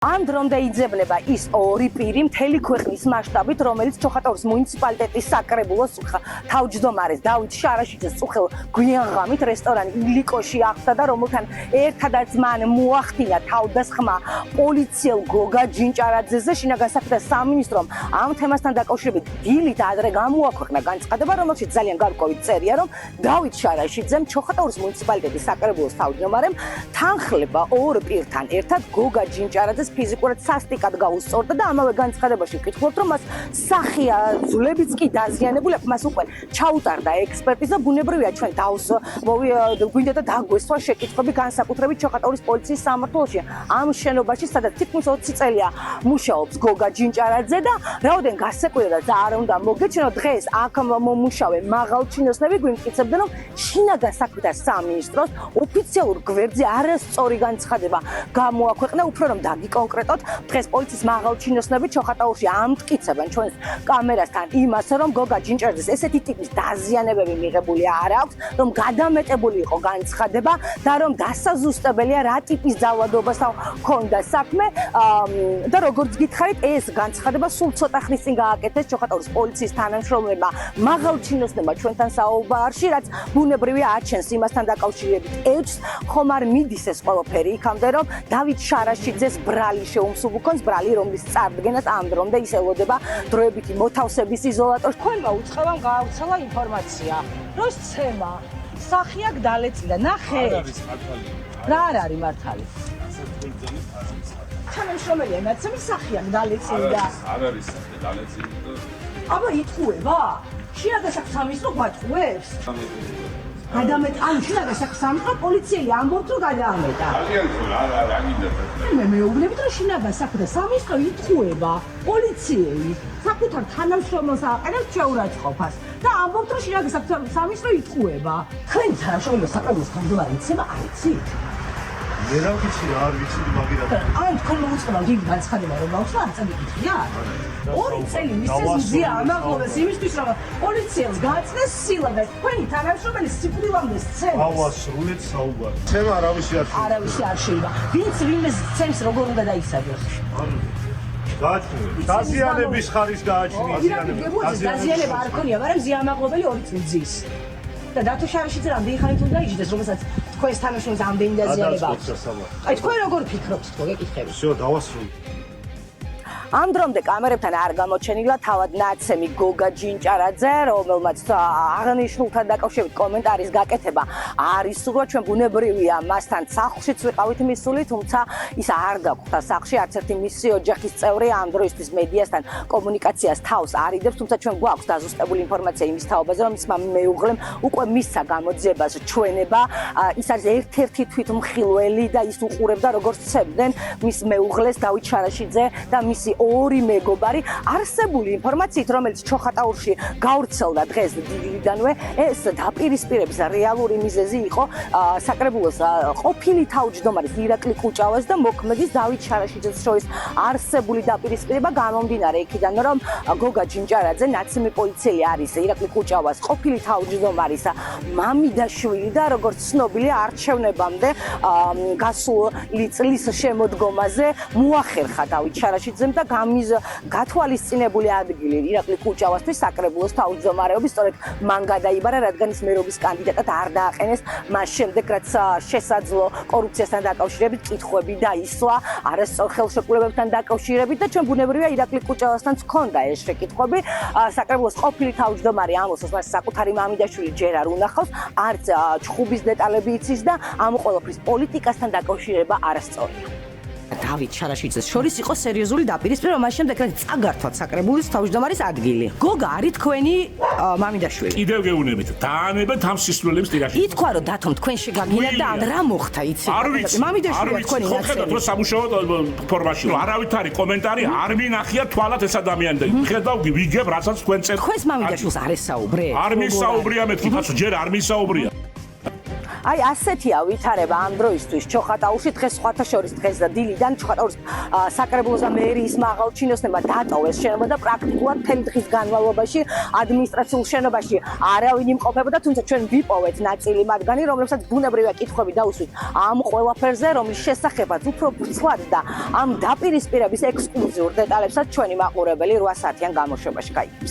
ამ დრომდე იძებნება ის ორი პირი მთელი ქვეყნის მასშტაბით, რომელიც ჩოხატაურის მუნიციპალიტეტის საკრებულოს თავმჯდომარეს დავით შარაშიძეს წუხელ გვიანღამით რესტორანი ილიკოში აღსდა და რომელთან ერთადაც მან მოახდინა თავდასხმა პოლიციელ გოგა ჯინჭარაძეზე. შინაგან საქმეთა სამინისტრომ ამ თემასთან დაკავშირებით დილით ადრე გამოაქვეყნა განცხადება, რომელშიც ძალიან გარკვევით წერია, რომ დავით შარაშიძემ ჩოხატაურის მუნიციპალიტეტის საკრებულოს თავმჯდომარემ თანხლება ორ პირთან ერთად გოგა ჯინჭარაძეს ფიზიკურად სასტიკად გაუსწორდა და ამავე განცხადებაში ვკითხულობთ, რომ მას სახია ძვლებიც კი დაზიანებული აქვს, მას უკვე ჩაუტარდა ექსპერტიზა. ბუნებრივია ჩვენ თავს გვინდა და დაგვესვა შეკითხვები განსაკუთრებით ჩოხატაურის პოლიციის სამმართველოში ამ შენობაში, სადაც თითქმის 20 წელია მუშაობს გოგა ჯინჭარაძე და რაოდენ გასაკვირდა და არ უნდა მოგეჩვენოთ, დღეს აქ მომუშავე მაღალჩინოსნები გვიმტკიცებდნენ, რომ შინაგან საქმეთა სამინისტროს ოფიციალურ გვერდზე არასწორი განცხადება გამოაქვეყნა, უფრო რომ კონკრეტულად დღეს პოლიციის მაღალჩინოსნები ჩოხატაურში ამტკიცებენ ჩვენს კამერასთან იმას, რომ გოგა ჯინჭარაძეს ესეთი ტიპის დაზიანებები მიღებული არ აქვს, რომ გადამეტებული იყო განცხადება და რომ დასაზუსტებელია რა ტიპის ძალადობასთან ჰქონდა საქმე და როგორც გითხარით, ეს განცხადება სულ ცოტა ხნის წინ გააკეთეს ჩოხატაურის პოლიციის თანამშრომლებმა მაღალჩინოსნებმა ჩვენთან საუბარში, რაც ბუნებრივია აჩენს იმასთან დაკავშირებით ეჭვს, ხომ არ მიდის ეს ყველაფერი იქამდე, რომ დავით შარაშიძეს ბრალი შეუმსუბუქონს, ბრალი, რომლის წარდგენას ამ დრომდე ის ელოდება დროებითი მოთავსების იზოლატორში. თქვენმა უწყებამ გაავრცელა ინფორმაცია, რომ სცემა სახი აქ დალეწილი და ნახე. რა არ არის მართალი? თანამშრომელია ნაცემი სახი აქ დალეწილი და არ არის სახი დალეწილი და აბა იტყუება? შინაგან საქმეთა სამინისტრო გვატყუებს? გადამეტა შინაგან საქმეთა სამინისტრო პოლიციელი ამბობს, რომ გადაამეტა. ძალიან რა გინდა? მე მეუბნებით, რომ შინაგან საქმეთა სამინისტრო იტყუება პოლიციელი საკუთარ თანამშრომელს აყენებს შეურაცხყოფას და ამბობს, რომ შინაგან საქმეთა სამინისტრო იტყუება. თქვენ თანამშრომელს საკრებულოს თავმჯდომარე იცება, არ იცით? მე რა ვიცი, არ ვიცი მაგირად. აი თქვენ მოუწყებავთ იგი განცხადება, რომ ბავშვი არ წამიკითხია? ორი წელი მისცეს მზია ამაღლობეს იმისთვის, რომ პოლიციელს გააწყდეს სილა და თქვენი თანამშრომელი სიკვდილამდე სცემს. ავასრულეთ საუბარი. ცემა არავისი არ შეიძლება. არავისი არ შეიძლება. ვინც ვინმეს სცემს, როგორ უნდა დაისაჯოს? გააჩნია. დაზიანების ხარის გააჩნია. დაზიანება არ ქონია, მაგრამ მზია ამაღლობელი 2 წელი მზის. და დათო შარაშიძე რამდენი ხანით უნდა იჯდეს, რომელსაც თქვენს თანამშრომელს ამდენი დაზიანება აქვს. აი თქვენ როგორ ფიქრობთ, თქვენ გეკითხები? всё, დავასრულე. ამ დრომდე კამერებთან არ გამოჩენილა თავად ნაცემი გოგა ჯინჭარაძე, რომელმაც აღნიშნულთან დაკავშირებით კომენტარის გაკეთება არ ისურვა. ჩვენ ბუნებრივია მასთან სახლშიც ვიყავით მისული, თუმცა ის არ გაგვხვდა სახლში, არც ერთი მისი ოჯახის წევრი ამ დროისთვის მედიასთან კომუნიკაციას თავს არიდებს, თუმცა ჩვენ გვაქვს დაზუსტებული ინფორმაცია იმის თაობაზე, რომ მისმა მეუღლემ უკვე მისცა გამოძიებას ჩვენება. ის არის ერთ-ერთი თვითმხილველი და ის უყურებდა, როგორც სცემდნენ მის მეუღლეს დავით შარაშიძე და მისი ორი მეგობარი. არსებული ინფორმაციით, რომელიც ჩოხატაურში გავრცელდა დღეს დილიდანვე, ეს დაპირისპირების რეალური მიზეზი იყო საკრებულოს ყოფილი თავმჯდომარის ირაკლი კუჭავას და მოქმედის დავით შარაშიძეს შორის არსებული დაპირისპირება გამომდინარე იქიდან, რომ გოგა ჯინჭარაძე ნაცემი პოლიციელი არის ირაკლი კუჭავას ყოფილი თავმჯდომარის მამიდაშვილი და როგორც ცნობილია არჩევნებამდე გასული წლის შემოდგომაზე მოახერხა დავით შარაშიძემ და გათვალისწინებული ადგილი ირაკლი კუჭავასთვის საკრებულოს თავმჯდომარეობის სწორედ მან გადაიბარა, რადგან ის მერობის კანდიდატად არ დააყენეს მას შემდეგ, რაც შესაძლო კორუფციასთან დაკავშირებით კითხვები დაისვა არასწორ ხელშეკრულებებთან დაკავშირებით და ჩვენ ბუნებრივია ირაკლი კუჭავასთან ჰქონდა ეს შეკითხვები. საკრებულოს ყოფილი თავმჯდომარე ამბობს, მას საკუთარი მამიდაშვილი ჯერ არ უნახავს, არც ჩხუბის დეტალები იცის და ამ ყველაფრის პოლიტიკასთან დაკავშირება არასწორია. დავით შარაშიძეს შორის იყო სერიოზული დაპირისპირება, მას შემდეგ რაც წაგართვათ საკრებულის თავმჯდომარის ადგილი. გოგა არის თქვენი მამიდაშვილი. კიდევ გეუბნებით, დაანებეთ ამ სისულელებს ტირაში. ითქვა, რომ დათომ თქვენ შეგაგინათ და რა მოხდა, იცით? არ ვიცი. მამიდაშვილია თქვენი ნაცემი. ხედავთ, რომ სამუშაო ფორმაში. არავითარი კომენტარი არ მინახია თვალად ეს ადამიანი და ხედავ ვიგებ, რასაც თქვენ წერთ. თქვენს მამიდაშვილს არ ესაუბრეთ? არ მისაუბრია მეთქი, კაცო, ჯერ არ მისაუბრია. აი ასეთია ვითარება ამ დროისთვის ჩოხატაურში დღეს სხვათა შორის დღეს და დილიდან ჩოხატაურის საკრებულოს და მერიის მაღალ ჩინოსნებმა დატოვეს შენობა და პრაქტიკულად მთელი დღის განმავლობაში ადმინისტრაციულ შენობაში არავინ იმყოფებოდა, თუმცა ჩვენ ვიპოვეთ ნაწილი მათგანი, რომლებსაც ბუნებრივია კითხვები დაუსვით ამ ყველაფერზე, რომლის შესახებაც უფრო ვრცლად და ამ დაპირისპირების ექსკლუზიურ დეტალებსაც ჩვენი მაყურებელი 8 საათიან გამოშვებაში გაიგებს.